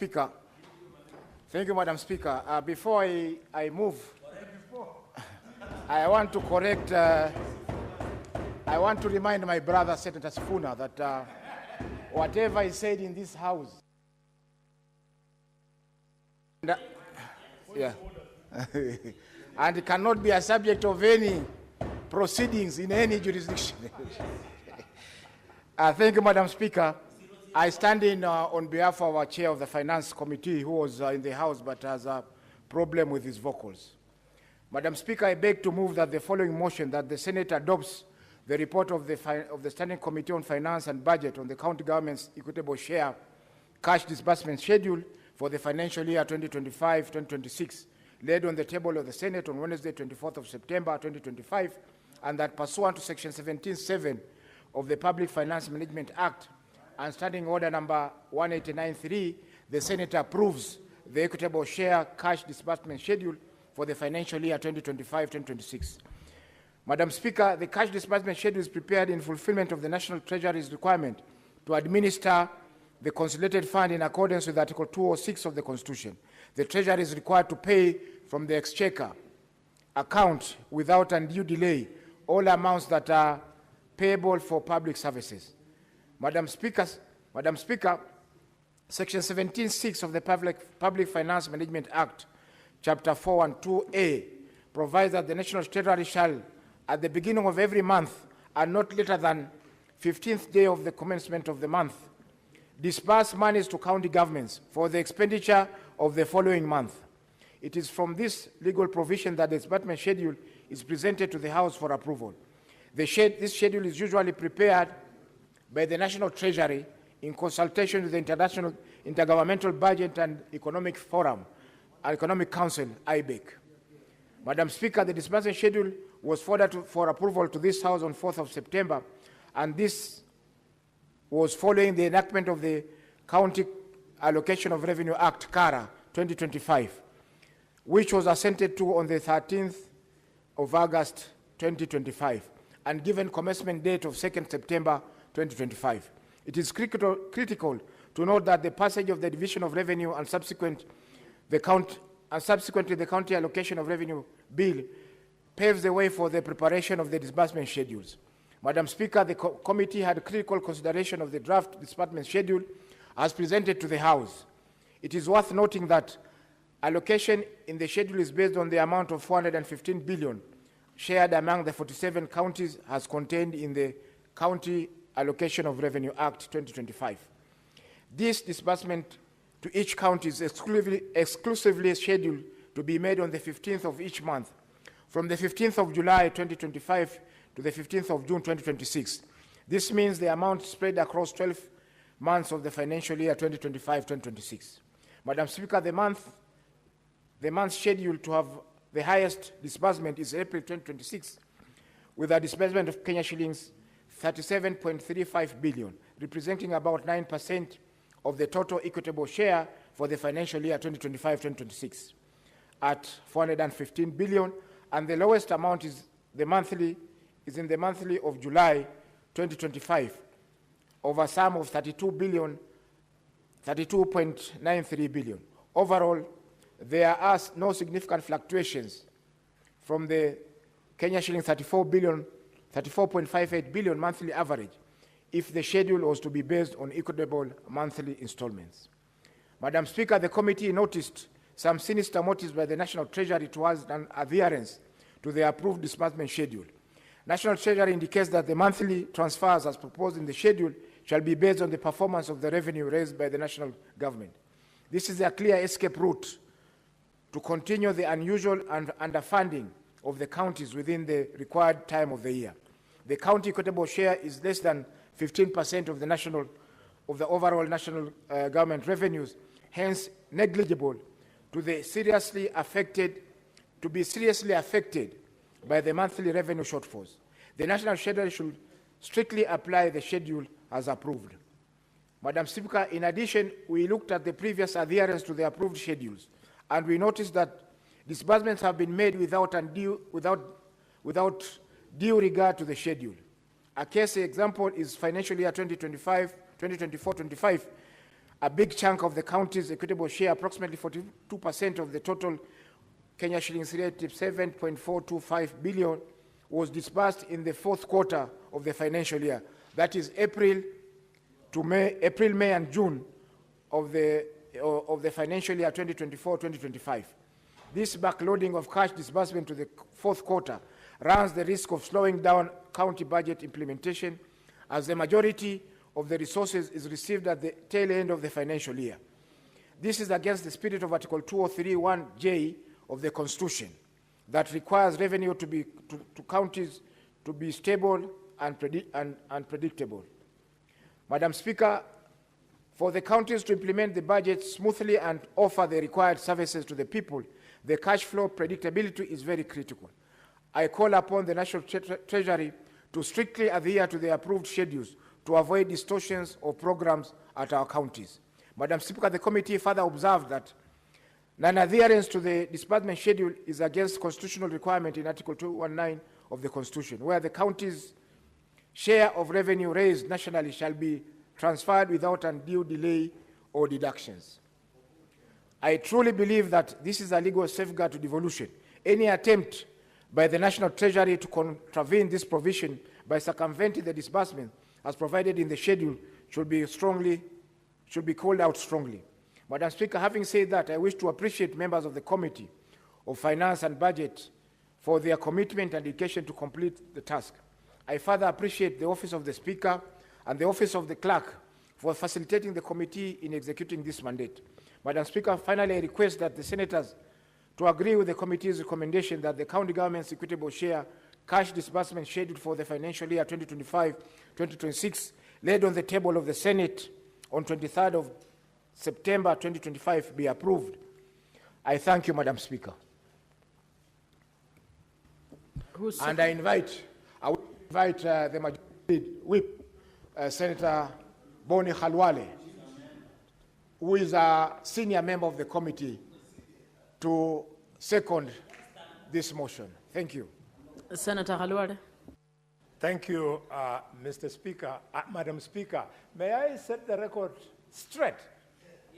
Speaker. Thank you, Madam Speaker. Before I move, I want to correct, I want to remind my brother, Senator Sifuna, that whatever is said in this House, and it cannot be a subject of any proceedings in any jurisdiction. Thank you, Madam Speaker. I stand in on behalf of our chair of the Finance Committee, who was in the House but has a problem with his vocals. Madam Speaker, I beg to move that the following motion, that the Senate adopts the report of the Standing Committee on Finance and Budget on the county government's equitable share cash disbursement schedule for the financial year 2025-2026, laid on the table of the Senate on Wednesday, 24th of September 2025, and that pursuant to Section 17(7) of the Public Finance Management Act and Standing Order number 189.3, the Senate approves the equitable share cash disbursement schedule for the financial year 2025-2026. Madam Speaker, the cash disbursement schedule is prepared in fulfillment of the National Treasury's requirement to administer the consolidated fund in accordance with Article 206 of the Constitution. The Treasury is required to pay from the Exchequer account without undue delay all amounts that are payable for public services. Madam Speaker, Section 17(6) of the Public Finance Management Act, Chapter 412A, provides that the National Treasury shall, at the beginning of every month and not later than 15th day of the commencement of the month, disburse monies to county governments for the expenditure of the following month. It is from this legal provision that the disbursement schedule is presented to the House for approval. This schedule is usually prepared by the National Treasury in consultation with the Intergovernmental Budget and Economic Forum, Economic Council, IBEC. Madam Speaker, the disbursement schedule was forwarded for approval to this House on 4th of September, and this was following the enactment of the County Allocation of Revenue Act, CARA, 2025, which was assented to on the 13th of August, 2025, and given commencement date of 2nd September, 2025. It is critical to note that the passage of the Division of Revenue and subsequently the County Allocation of Revenue Bill paves the way for the preparation of the disbursement schedules. Madam Speaker, the committee had critical consideration of the draft disbursement schedule as presented to the House. It is worth noting that allocation in the schedule is based on the amount of 415 billion shared among the 47 counties as contained in the County Allocation of Revenue Act 2025. This disbursement to each county is exclusively scheduled to be made on the 15th of each month, from the 15th of July 2025 to the 15th of June 2026. This means the amount spread across 12 months of the financial year 2025-2026. Madam Speaker, the month scheduled to have the highest disbursement is April 2026, with a disbursement of Kenya shillings 37.35 billion, representing about 9% of the total equitable share for the financial year 2025-2026 at 415 billion, and the lowest amount is in the monthly of July 2025 of a sum of 32.93 billion. Overall, there are no significant fluctuations from the Kenya shilling 34.58 billion monthly average if the schedule was to be based on equitable monthly installments. Madam Speaker, the committee noticed some sinister motives by the National Treasury towards an adherence to the approved disbursement schedule. National Treasury indicates that the monthly transfers as proposed in the schedule shall be based on the performance of the revenue raised by the national government. This is a clear escape route to continue the unusual underfunding of the counties within the required time of the year. The county equitable share is less than 15% of the overall national government revenues, hence negligible to be seriously affected by the monthly revenue shortfalls. The National Treasury should strictly apply the schedule as approved. Madam Speaker, in addition, we looked at the previous adherence to the approved schedules, and we noticed that disbursements have been made without due regard to the schedule. A case example is financial year 2024-25, a big chunk of the county's equitable share, approximately 42% of the total Kenya shillings relative 7.425 billion, was disbursed in the fourth quarter of the financial year. That is April, May, and June of the financial year 2024-2025. This backloading of cash disbursement to the fourth quarter runs the risk of slowing down county budget implementation, as the majority of the resources is received at the tail end of the financial year. This is against the spirit of Article 203(1)(j) of the Constitution that requires revenue to counties to be stable and predictable. Madam Speaker, for the counties to implement the budget smoothly and offer the required services to the people, the cash flow predictability is very critical. I call upon the National Treasury to strictly adhere to the approved schedules to avoid distortions of programs at our counties. Madam Speaker, the committee further observed that non-adherence to the disbursement schedule is against constitutional requirement in Article 219 of the Constitution, where the county's share of revenue raised nationally shall be transferred without undue delay or deductions. I truly believe that this is a legal safeguard to devolution. Any attempt by the National Treasury to contravene this provision by circumventing the disbursement as provided in the schedule should be called out strongly. Madam Speaker, having said that, I wish to appreciate members of the Committee of Finance and Budget for their commitment and dedication to complete the task. I further appreciate the Office of the Speaker and the Office of the Clerk for facilitating the committee in executing this mandate. Madam Speaker, finally, I request that the Senators to agree with the committee's recommendation that the county government's equitable share cash disbursement scheduled for the financial year 2025-2026 laid on the table of the Senate on 23rd of September 2025 be approved. I thank you, Madam Speaker. And I invite the Majority Whip, Senator Boni Khalwale, who is a senior member of the committee, to second this motion. Thank you. Senator Khalwale. Thank you, Mr. Speaker. Madam Speaker, may I set the record straight